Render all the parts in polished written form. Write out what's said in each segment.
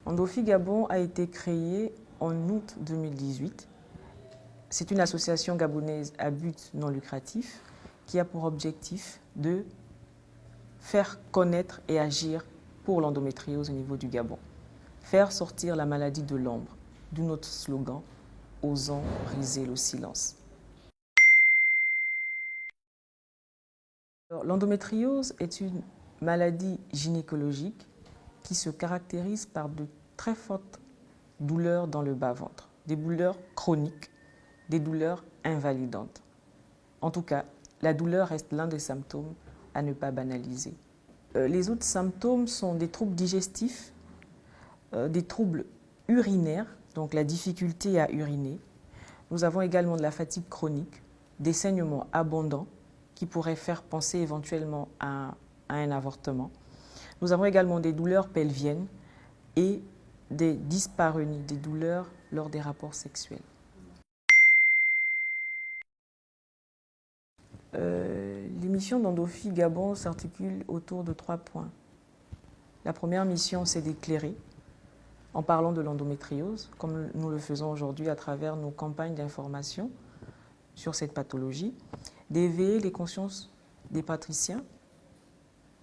Endofi Gabon a été créé en août 2018. C'est une association gabonaise à but non lucratif qui a pour objectif de faire connaître et agir pour l'endométriose au niveau du Gabon. Faire sortir la maladie de l'ombre, d'où notre slogan « Osons briser le silence ». L'endométriose est une maladie gynécologique qui se caractérise par de très fortes douleurs dans le bas-ventre, des douleurs chroniques, des douleurs invalidantes. En tout cas, la douleur reste l'un des symptômes à ne pas banaliser. Les autres symptômes sont des troubles digestifs, des troubles urinaires, donc la difficulté à uriner. Nous avons également de la fatigue chronique, des saignements abondants qui pourraient faire penser éventuellement à un avortement. Nous avons également des douleurs pelviennes et des dyspareunies, des douleurs lors des rapports sexuels. Les missions d'Endofi Gabon s'articulent autour de 3 points. La première mission, c'est d'éclairer en parlant de l'endométriose, comme nous le faisons aujourd'hui à travers nos campagnes d'information sur cette pathologie, d'éveiller les consciences des praticiens,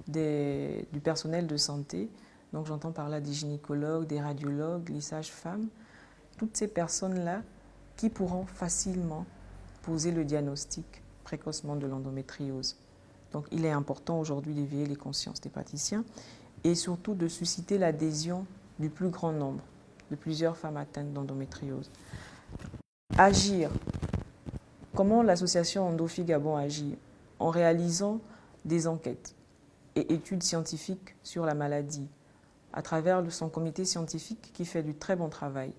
du personnel de santé, donc j'entends par là des gynécologues, des radiologues, les sages-femmes, toutes ces personnes-là qui pourront facilement poser le diagnostic précocement de l'endométriose. Donc il est important aujourd'hui d'éveiller les consciences des praticiens et surtout de susciter l'adhésion du plus grand nombre, de plusieurs femmes atteintes d'endométriose. Agir. Comment l'association Endofi Gabon agit? En réalisant des enquêtes et études scientifiques sur la maladie, à travers son comité scientifique qui fait du très bon travail,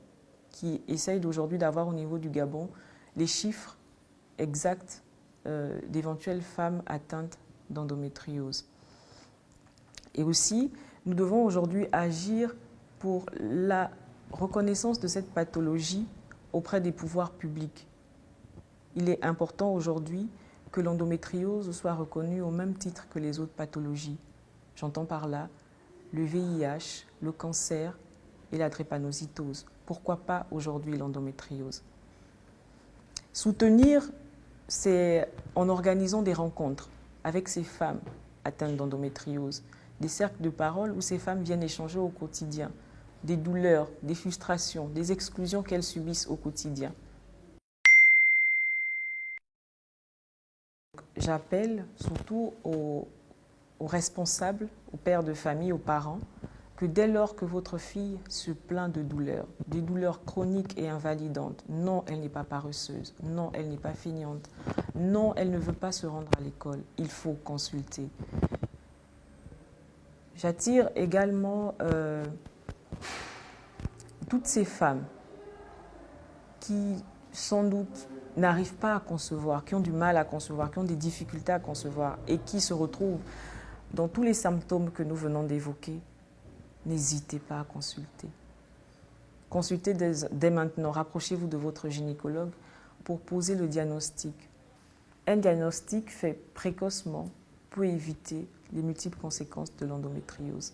qui essaye d'aujourd'hui d'avoir au niveau du Gabon les chiffres exacts d'éventuelles femmes atteintes d'endométriose. Et aussi, nous devons aujourd'hui agir pour la reconnaissance de cette pathologie auprès des pouvoirs publics. Il est important aujourd'hui que l'endométriose soit reconnue au même titre que les autres pathologies. J'entends par là le VIH, le cancer et la drépanocytose. Pourquoi pas aujourd'hui l'endométriose? Soutenir, c'est en organisant des rencontres avec ces femmes atteintes d'endométriose, des cercles de parole où ces femmes viennent échanger au quotidien, des douleurs, des frustrations, des exclusions qu'elles subissent au quotidien. J'appelle surtout aux responsables, aux pères de famille, aux parents, que dès lors que votre fille se plaint de douleurs, des douleurs chroniques et invalidantes, non, elle n'est pas paresseuse, non, elle n'est pas feignante, non, elle ne veut pas se rendre à l'école, il faut consulter. J'attire également toutes ces femmes qui, sans doute, n'arrivent pas à concevoir, qui ont du mal à concevoir, qui ont des difficultés à concevoir et qui se retrouvent dans tous les symptômes que nous venons d'évoquer. N'hésitez pas à consulter. Consultez dès maintenant, rapprochez-vous de votre gynécologue pour poser le diagnostic. Un diagnostic fait précocement peut éviter les multiples conséquences de l'endométriose.